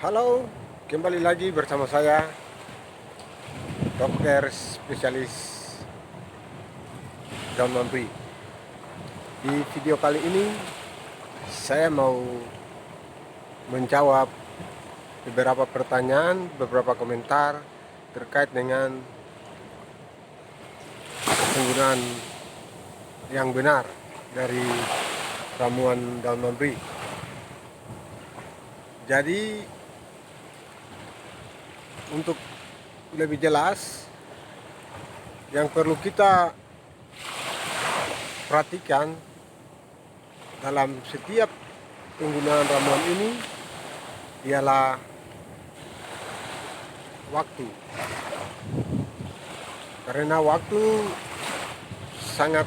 Halo, kembali lagi bersama saya, dokter spesialis Daun Memberi. Di video kali ini, saya mau menjawab beberapa pertanyaan, beberapa komentar terkait dengan penggunaan yang benar dari ramuan Daun Memberi. Jadi, untuk lebih jelas, yang perlu kita perhatikan dalam setiap penggunaan ramuan ini ialah waktu. Karena waktu sangat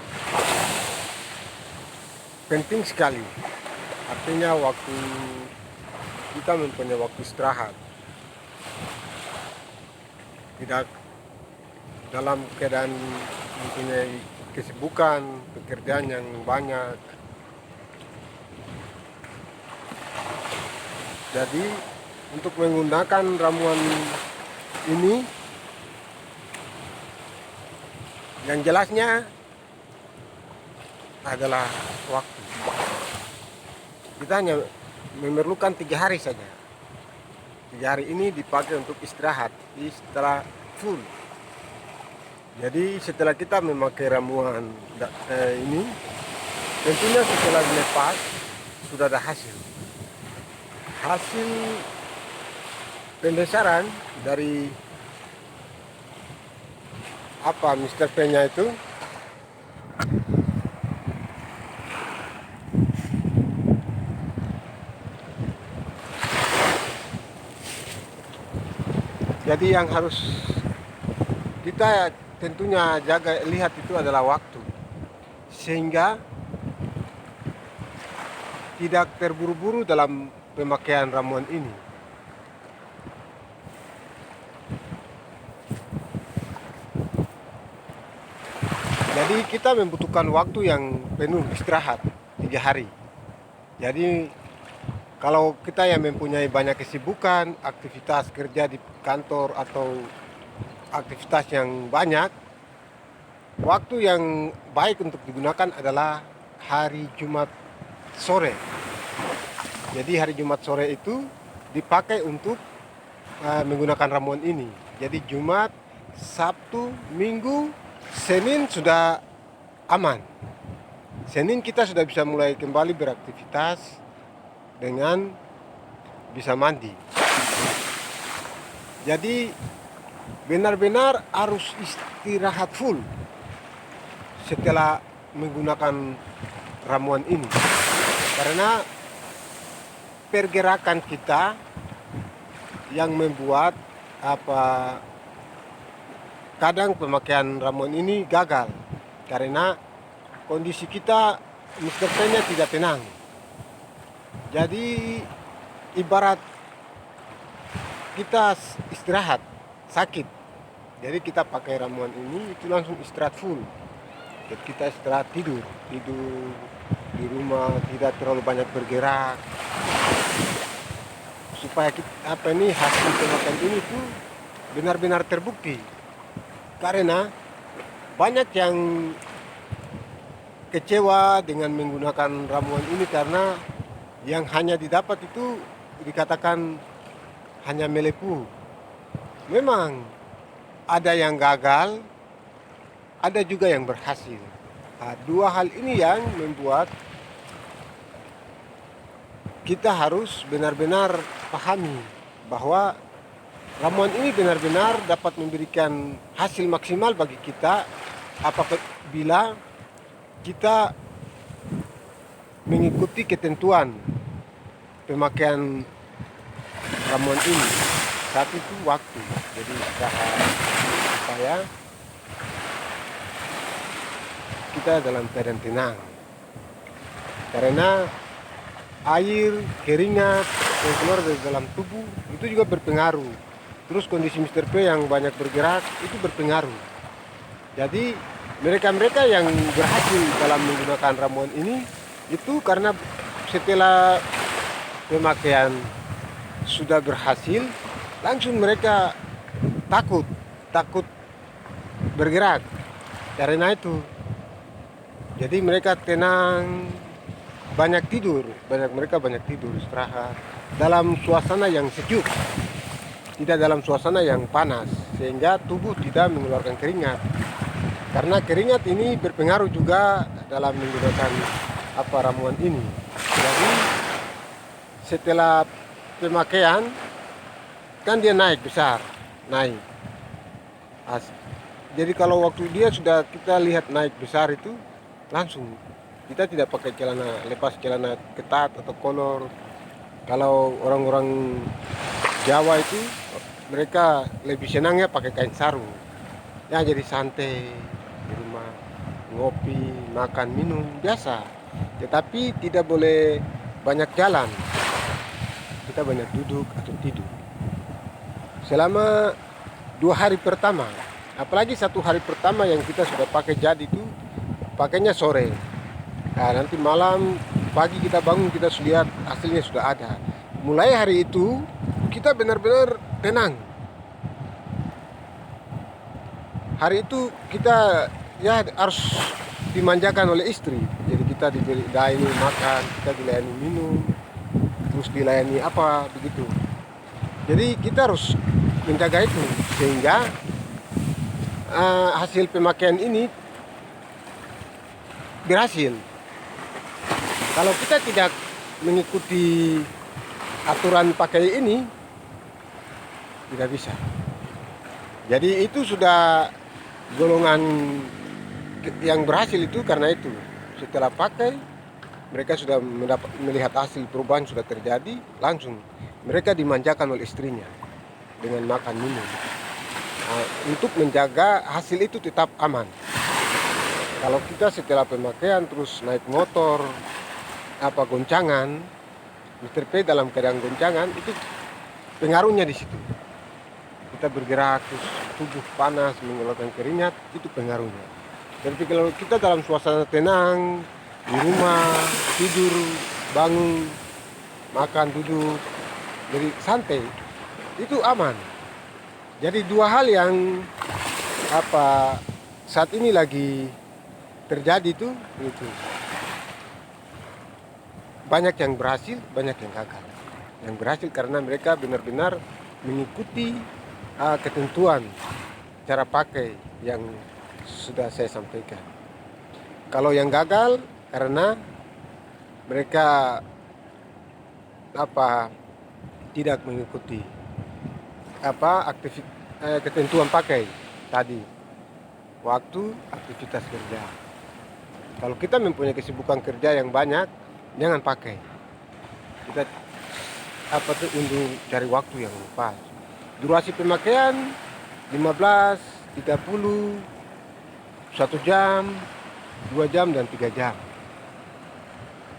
penting sekali. Artinya waktu kita mempunyai waktu istirahat. Tidak dalam keadaan mempunyai kesibukan, pekerjaan yang banyak. Jadi untuk menggunakan ramuan ini, yang jelasnya adalah waktu. Kita hanya memerlukan 3 hari saja. 3 hari ini dipakai untuk istirahat setelah full. Jadi setelah kita memakai ramuan ini, tentunya setelah dilepas sudah ada hasil pembesaran dari Mr. P-nya itu. Jadi yang harus kita tentunya lihat itu adalah waktu, sehingga tidak terburu-buru dalam pemakaian ramuan ini. Jadi kita membutuhkan waktu yang penuh istirahat 3 hari. Jadi kalau kita yang mempunyai banyak kesibukan, aktivitas kerja di kantor atau aktivitas yang banyak, waktu yang baik untuk digunakan adalah hari Jumat sore. Jadi hari Jumat sore itu dipakai untuk menggunakan ramuan ini. Jadi Jumat, Sabtu, Minggu, Senin sudah aman. Senin kita sudah bisa mulai kembali beraktivitas dengan bisa mandi. Jadi benar-benar harus istirahat full setelah menggunakan ramuan ini. Karena pergerakan kita yang membuat kadang pemakaian ramuan ini gagal karena kondisi kita Mr. P-nya tidak tenang. Jadi ibarat kita istirahat sakit, jadi kita pakai ramuan ini itu langsung istirahat full. Jadi kita istirahat tidur di rumah, tidak terlalu banyak bergerak, supaya hasil pemakaian ini tuh benar-benar terbukti. Karena banyak yang kecewa dengan menggunakan ramuan ini karena yang hanya didapat itu dikatakan hanya melepuh. Memang ada yang gagal, ada juga yang berhasil. Nah, 2 hal ini yang membuat kita harus benar-benar pahami bahwa ramuan ini benar-benar dapat memberikan hasil maksimal bagi kita apabila kita mengikuti ketentuan pemakaian ramuan ini. Satu itu waktu, jadi supaya kita dalam keadaan tenang. Karena air, keringat yang keluar dari dalam tubuh itu juga berpengaruh. Terus kondisi Mr. P yang banyak bergerak itu berpengaruh. Jadi mereka-mereka yang berhasil dalam menggunakan ramuan ini itu karena setelah pemakaian sudah berhasil, langsung mereka takut, takut bergerak karena itu. Jadi mereka tenang, mereka banyak tidur, istirahat dalam suasana yang sejuk, tidak dalam suasana yang panas, sehingga tubuh tidak mengeluarkan keringat. Karena keringat ini berpengaruh juga dalam menggunakan ramuan ini. Jadi setelah pemakaian kan dia naik besar, naik. Jadi kalau waktu dia sudah kita lihat naik besar itu, langsung kita tidak pakai lepas celana ketat atau kolor. Kalau orang-orang Jawa itu mereka lebih senangnya pakai kain sarung. Ya jadi santai di rumah, ngopi, makan, minum biasa. Tetapi tidak boleh banyak jalan. Kita banyak duduk atau tidur. Selama 2 hari pertama, apalagi 1 hari pertama yang kita sudah pakai jadi itu, pakainya sore. Nah, nanti malam, pagi kita bangun, kita lihat hasilnya sudah ada. Mulai hari itu, kita benar-benar tenang. Hari itu kita ya harus dimanjakan oleh istri. Jadi kita dilayani makan, kita dilayani minum, terus dilayani apa begitu. Jadi kita harus menjaga itu sehingga hasil pemakaian ini berhasil. Kalau kita tidak mengikuti aturan pakai ini, tidak bisa. Jadi itu sudah golongan yang berhasil itu karena itu. Setelah pakai, mereka sudah melihat hasil perubahan sudah terjadi, langsung mereka dimanjakan oleh istrinya dengan makan minum. Untuk menjaga hasil itu tetap aman. Kalau kita setelah pemakaian terus naik motor, goncangan, Mr. P dalam keadaan goncangan, itu pengaruhnya di situ. Kita bergerak, terus tubuh panas, mengeluarkan keringat, itu pengaruhnya. Tapi kalau kita dalam suasana tenang, di rumah, tidur, bangun, makan, duduk, jadi santai, itu aman. Jadi 2 hal yang saat ini lagi terjadi itu. Banyak yang berhasil, banyak yang gagal. Yang berhasil karena mereka benar-benar mengikuti ketentuan cara pakai yang sudah saya sampaikan. Kalau yang gagal karena mereka tidak mengikuti ketentuan pakai tadi, waktu aktivitas kerja. Kalau kita mempunyai kesibukan kerja yang banyak, jangan pakai. Kita untuk cari waktu yang pas. Durasi pemakaian 15, 30, 1 jam, 2 jam dan 3 jam.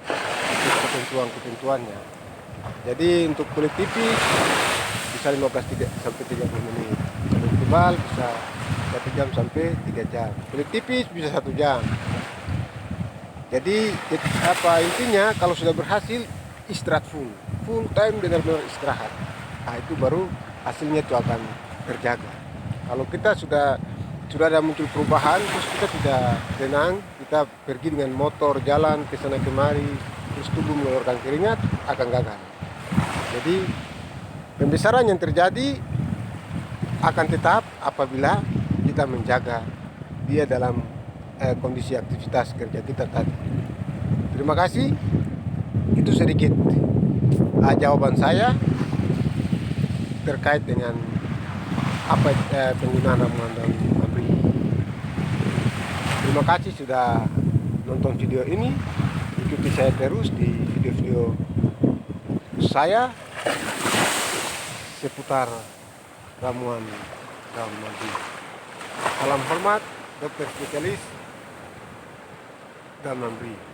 Itu ketentuannya. Jadi untuk kulit tipis bisa 15 sampai 30 menit. Kulit tebal bisa 1 jam sampai 3 jam. Kulit tipis bisa 1 jam. Jadi intinya kalau sudah berhasil, istirahat full time, benar-benar istirahat. Itu baru hasilnya itu akan terjaga. Kalau kita sudah ada muncul perubahan, terus kita tidak tenang, kita pergi dengan motor jalan ke sana kemari, terus tubuh mengeluarkan keringat, akan gagal. Jadi pembesaran yang terjadi akan tetap apabila kita menjaga dia dalam kondisi aktivitas kerja kita tadi. Terima kasih. Itu sedikit jawaban saya terkait dengan penggunaan ramuan daun amri. Terima kasih sudah nonton video ini. Ikuti saya terus di video-video saya seputar ramuan daun amri. Salam hormat, dokter spesialis daun amri.